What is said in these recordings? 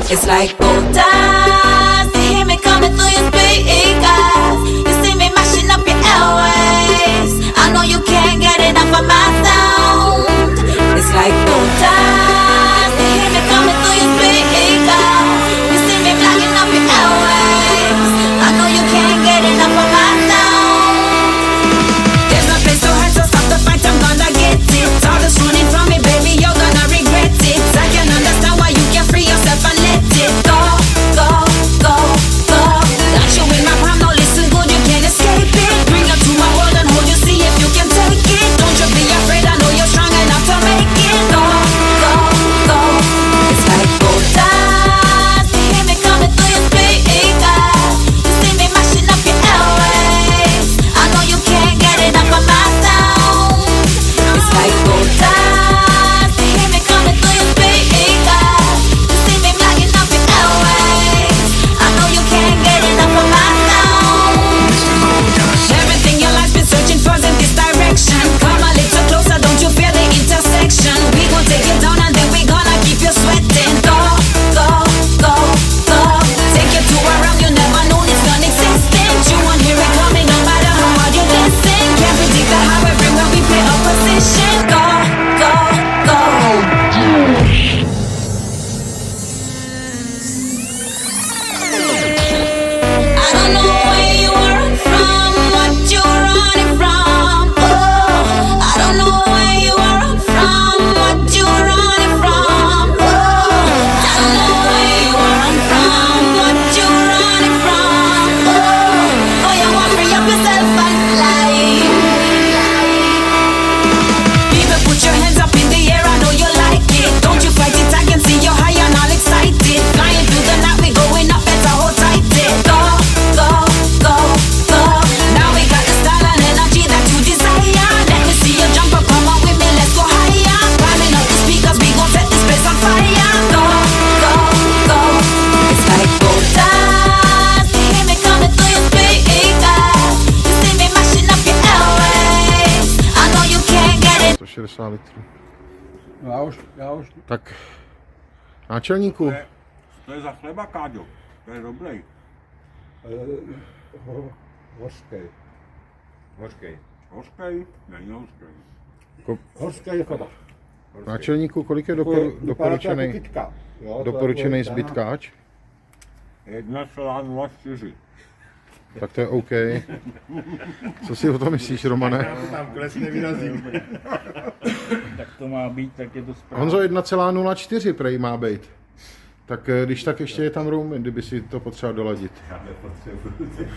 It's like gold dust. You hear me coming through your speakers. You see me mashing up your airways. I know you can't get enough of my sound. It's like gold dust. You hear me coming through your speakers. You see me blocking up your airways. I know you can't get enough of my sound. There's no place to hide, so stop the fight. I'm gonna get it. All this running from me, baby, you're gonna regret it. I can understand why you can't free yourself and let it go, go, go, go. Got you in my palm, now listen good, you can't escape it. Bring you to my world and hold you, see if you can take it. Don't you be afraid, I know you're strong enough to make it. Go, go, go. It's like gold dust. You hear me coming through your speakers. You see me mashing up your airways. I know you can't get enough of my sound. It's like gold dust. You hear me coming through your speakers. You see me blocking up your airways. I know you can't get enough of my sound. Everything your life's been searching for's in this direction. Come a little closer, don't you feel the intersection? We gon' take you down and then we gonna keep you sweating. Go, go, go, go. Take you to a realm you never knew this non-existent. You won't hear it coming no matter how hard you listen. Can't predict the how everywhere we play our position. Go, go, go. I don't know where you run from, what you running from. Oh, I don't know where you run from, what you running from. Oh, I don't know where you run from, what you running from. Oh, you want to free up yourself and fly. People, put your hands up in the air, I know you like it. Don't you fight it, I can see you're high and all excited. Flying through the night, we going up, better hold tight. Go, go, go, go. Now we got the style and energy that you desire. Let me see you jump up, come on with me, let's go higher. Climbing up the speakers, we gon' set this place on fire. Go, go, go. It's like gold dust. You hear me coming through your speakers. You see me mashing up your airways. I know you can't get it. 160 litrů. No já už. Tak, náčelníku, To je za chleba, Káďo. To je dobrý. Hořkej. Hořkej? Není hořkej. Hořkej chleba. náčelníku, kolik je doporučený zbytkáč? 1,04. Tak to je OK. Co si o tom myslíš, Romane? Tam klesne vyrazím. Tak to má být, tak je to správně. Honzo, 1,04 prej má být. Tak když tak ještě je tam rum, kdyby si to potřeboval doladit. Já nepotřebuji.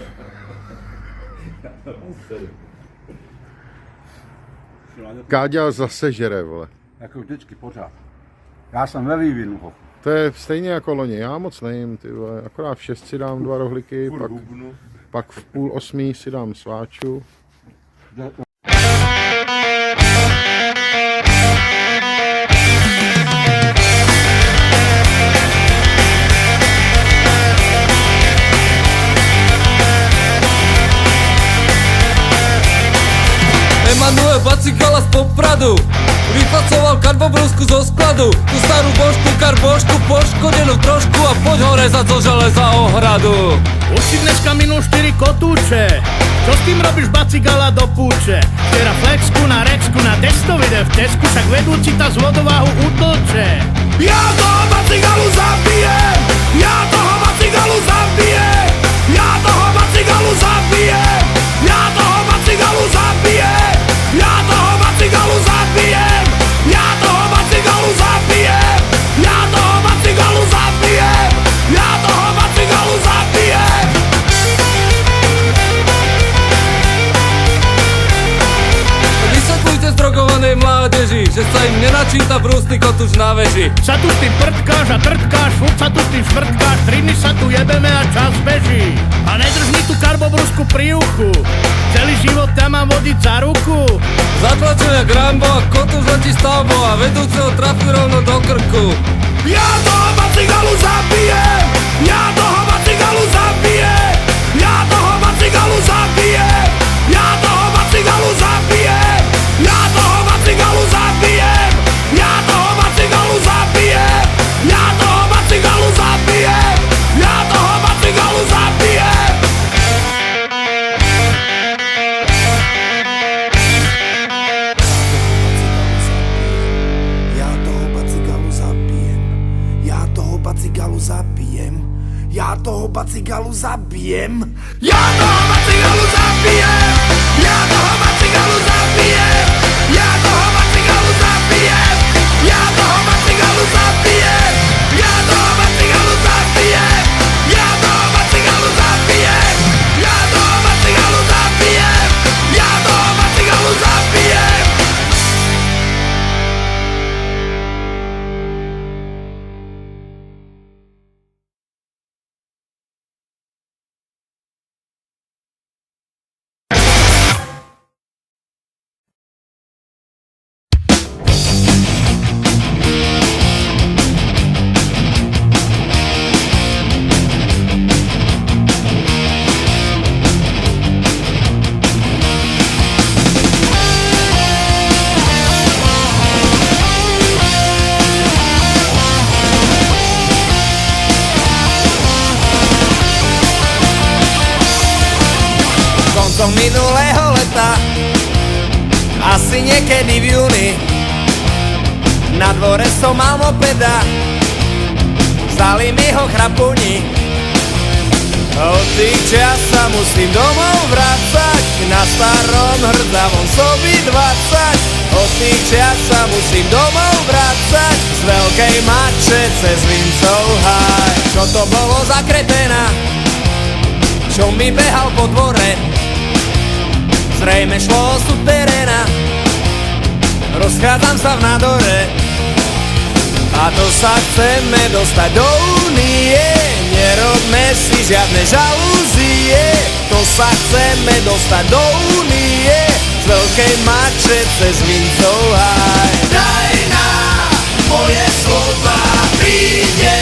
Káďa zase žere, vole. Jako vždycky pořád. Já jsem ve vývinu. Ho. To je stejně jako loni, já moc nejím, ty vole. Akorát v 6 si dám 2 rohlíky, pak v 7:30 si dám sváču. Emanuel Bacigala z Popradu vyfacoval karbobrusku zo skladu. Tu starú božku, karbošku poškodenú trošku a poď ho rezať zo železa ohradu. Už si dneska minul 4 kotúče. Čo s tým robíš, Bacigala, do púče? Včera flexku na rexku, na testo vyjde v Tesku, však vedúci tá z vodováhu utlče. Ja toho Bacigalu zabijem! Ja toho Bacigalu zabijem! Ja toho Bacigalu zabijem! Ja toho Bacigalu zabijem! Ja toho Bacigalu zabijem! Ja toho Bacigalu zabijem! Ja toho Bacigalu zabijem! Ja toho Bacigalu zabijem! Vysvetľujte zdrogovanej mládeži, že sa im nenačíta brúsny kotúč na veži. Sa tu s tým prtkáš a trtkáš, furt sa tu s tým švrtkáš, 3 dny sa tu jebeme a čas beží. A nedrž mi tú karbobrusku pri uchu, celý život ťa mám vodiť za ruku. Zatlačil jak Rambo a kotúč letí stavbou a vedúceho trafí rovno do krku. Ja toho Bacigalu zabijem! Ja toho Bacigalu zabijem! Ja toho Bacigalu zabijem! Ja toho Bacigalu zabijem! Ja toho Bacigalu zabijem! Ja toho Bacigalu zabijem! Ja toho Bacigalu zabijem! bacigalu zabijem. Ja toho bacigalu zabijem. Ja toho bacigalu zabijem. Ja toho bacigalu zabijem. Ja toho bacigalu zabijem. Ja toho bacigalu zabijem. Ja toho bacigalu zabijem. Ja toho bacigalu zabijem. Ja toho bacigalu zabijem. Koncom minulého leta, asi niekedy v júni, na dvore som mal mopeda, vzali mi ho chrapuni. Od tých čias sa musím domov vrácať, na starom hrdzavom sobi 20. Od tých čias sa musím domov vrácať, z veľkej mače cez Vincov háj. Čo to bolo za kreténa, čo mi behal po dvore? Zrejme šlo o suteréna, rozchádzam sa v nádore. A to sa chceme dostať do únie, nerobme si žiadne žalúzie. To sa chceme dostať do únie, z veľkej mače cez Vincov háj. Daj nám moje slova, príde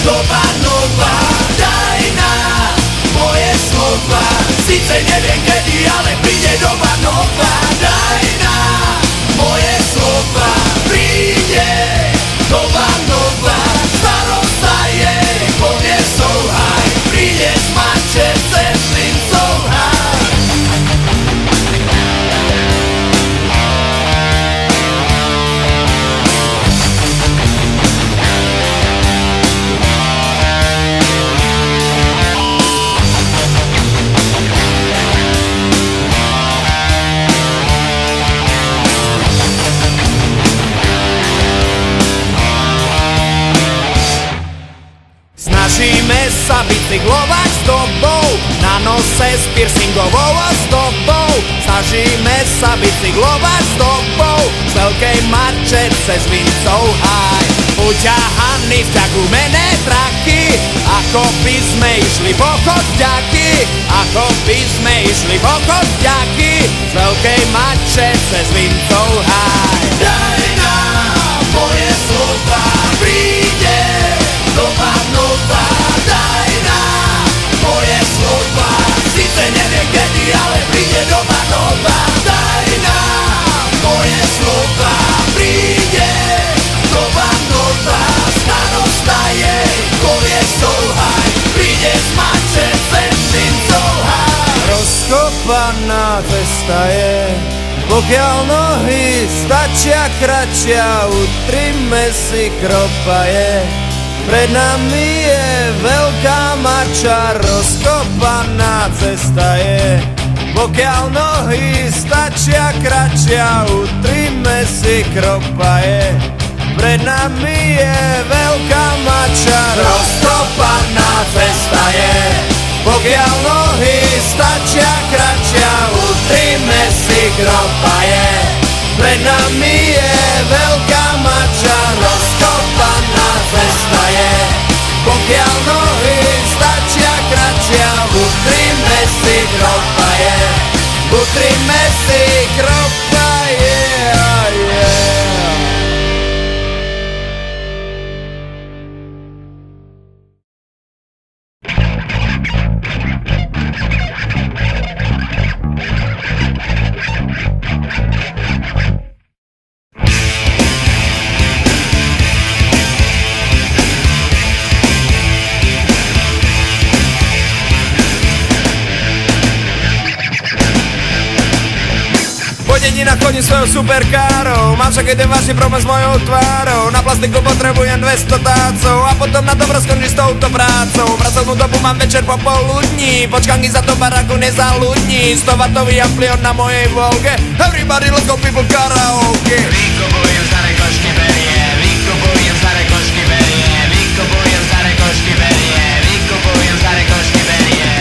doba nová. Daj nám moje slova, síce neviem kedy, ale príde doba nová. Daj nám moje slova, príde doba nová. Starosta jej povie souhaj, príde z mače cez Vincov háj. Snažíme sa bicyklovať s tobou, na nose s piercingovou ozdobou. Snažíme sa bicyklovať s tobou, z veľkej mače cez Vincov háj. Uťahaný v ťa gumené traky, ako by sme išli po chodďaky. Ako by sme išli po chodďaky, z veľkej mače cez Vincov háj. Daj nám moje slova, príde doba nová. Daj nám moje slova, síce neviem kedy, ale príde doba nová. Daj nám moje slova, príde doba nová. Starosta jej povie souhaj, príde z mače cez Vincov háj. Rozkopaná cesta je, pokiaľ nohy stačia kratšia, utrime si kropaje. Pred nami je veľká mača, rozkopaná cesta je, pokiaľ nohy stačia kratšia, utrime si kropaje. Pred nami je veľká mača, rozkopaná cesta je, pokiaľ nohy stačia kratšia, utrime si kropaje. Pred nami je veľká mača, rozkopaná cesta je, pokiaľ nohy stačia kratšia, utrime si kropaje. Utrime si kropaje, chodím svojou superkárou. Mám však jeden vážny problém s mojou tvárou. Na plastiku potrebujem 200 tácov a potom na dobro skončí s touto prácou. Pracovnú dobu mám večer popoludní, počkanky za to baraku nezaludní. 100W amplion na mojej Volge. Everybody let's go people karaoke. Vykupujem staré košky berie, vykupujem staré košky berie, vykupujem staré košky berie, vykupujem staré košky berie.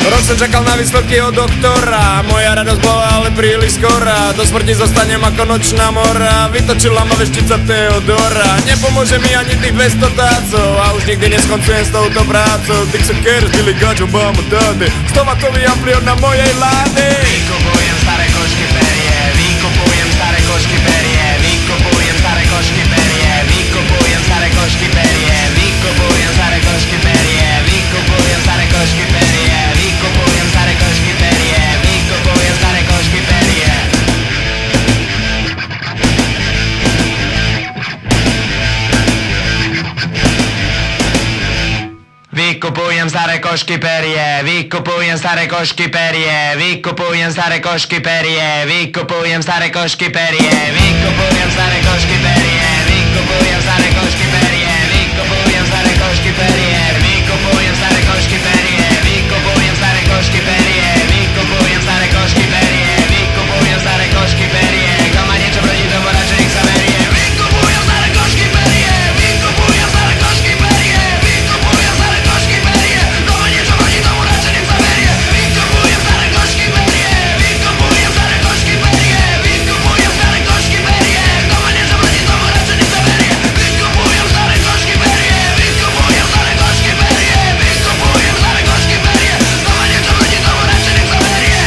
Rok som čakal na výsledky od doktora, moja radosť bola ale príliš skorá. Do smrti zostanem ako nočná mora, vytočila ma veštica Teodora. Nepomôže mi ani tých 200 tácov a už nikdy neskoncujem s touto prácou. Dixo Cares, Billy Gudge, Obama, Daddy, 100W amplion na mojej lády. Vykupujem staré košky berie, vykupujem staré košky berie, vykupujem staré košky berie, vykupujem staré košky berie, vykupujem staré košky berie, vykupujem staré košky berie, vykupujem staré košky berie, vykupujem staré košky berie. Vykupujem staré košky perie, vykupujem staré košky perie, vykupujem staré košky perie, vykupujem staré košky perie, vykupujem staré košky perie, vykupujem staré košky perie, vykupujem staré košky perie, vykupujem staré košky perie, vykupujem staré košky perie, vykupujem staré košky perie, vykupujem staré košky perie, kto má niečo proti tomu radšej nech sa berie. Vykupujem staré košky perie, vykupujem staré košky perie, vykupujem staré košky perie, kto má niečo proti tomu radšej nech sa berie. Vykupujem staré košky perie, vykupujem staré košky perie, vykupujem staré košky perie, kto má niečo proti tomu radšej nech sa berie. Vykupujem staré košky perie, vykupujem staré košky perie, vykupujem staré košky perie, kto má niečo proti tomu radšej nech sa berie.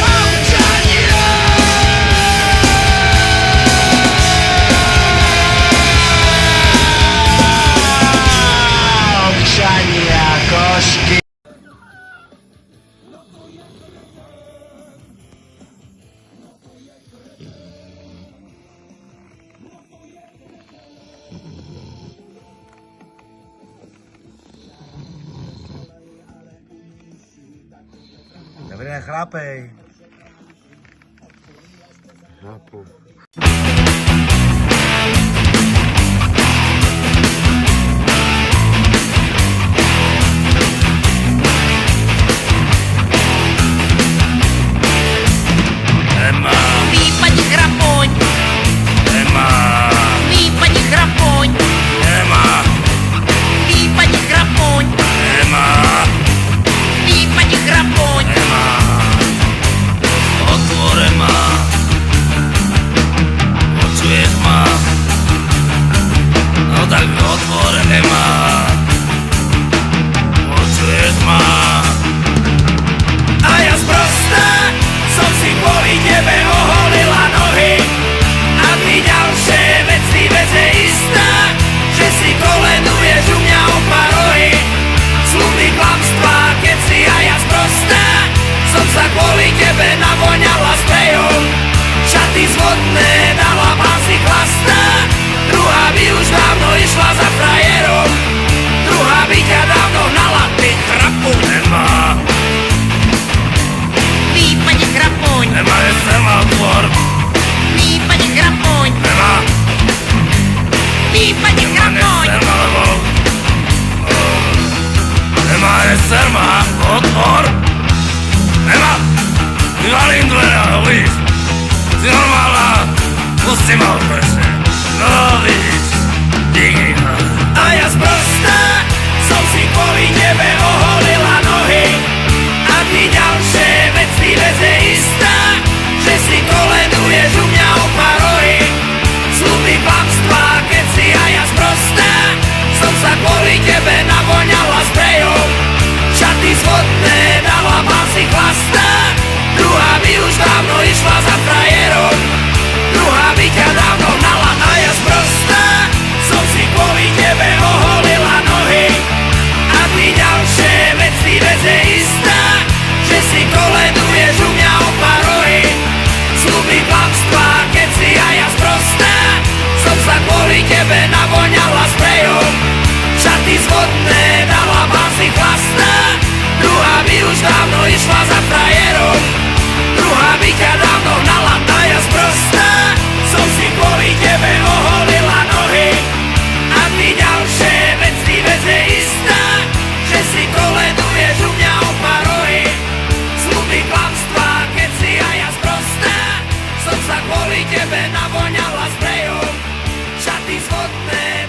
Občania košky. Dobré, chlapej. Výpadni chrapoň, výpadni chrapoň, výpadni chrapoň, výpadni chrapoň. Otvore ma, počuješ ma, no tak otvore ma, počuješ ma. A ja sprostá som si kvôli tebe oholila nohy a ty ďalšie veci veze istá, že si koleduješ u mňa o parohy. Sluby klamstvá, keď si a ja sprostá som sa kvôli tebe navoňala sprejom. Šaty zvodné dala, pán si chlastá, druhá by už dávno išla za frajerom, druhá by ťa dávno hnala, ty chrapu. Výpadni chrapoň, Nemá je sama tvor. výpadni chrapoň, výpadni chrapoň. Nemá je sama otvor. Nemá, vyvalím dvere a víš, si normálna, pusti ma odprešne. No víš, díky. A ja sprostá som si kvôli tebe oholila nohy a ty ďalšie veci veze istá, že si koleduješ u mňa o parohy. Sluby klamstvá, keď si a ja sprostá som sa kvôli tebe navoňala sprejom. Šaty zvodné dala, pán si chlastá, druhá by už dávno išla za frajerom, druhá by ťa dávno tebe navoňala sprejom. Šaty zvodné dala básy chlastá, druhá by už dávno išla za frajerom, druhá by ťa dávno hnala, tá ja sprostá. Som si kvôli tebe oholila nohy a ty ďalšie veci, vec je istá, že si koleduješ u mňa o pár rohy. Sľuby klamstvá, keď si a ja sprostá, som sa kvôli tebe navoňala sprejom. Šaty zvodné